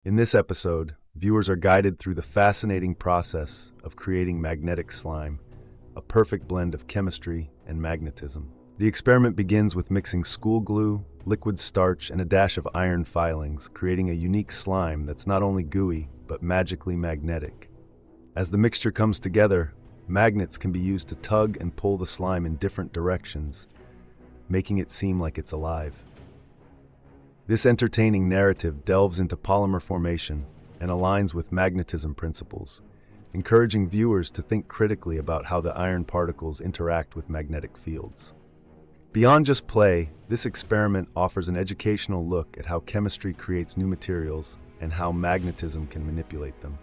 In this episode, viewers are guided through the fascinating process of creating magnetic slime, a perfect blend of chemistry and magnetism. The experiment begins with mixing school glue, liquid starch, and a dash of iron filings, creating a unique slime that's not only gooey, but magically magnetic. As the mixture comes together, magnets can be used to tug and pull the slime in different directions, making it seem like it's alive. This entertaining narrative delves into polymer formation and aligns with magnetism principles, encouraging viewers to think critically about how the iron particles interact with magnetic fields. Beyond just play, this experiment offers an educational look at how chemistry creates new materials and how magnetism can manipulate them.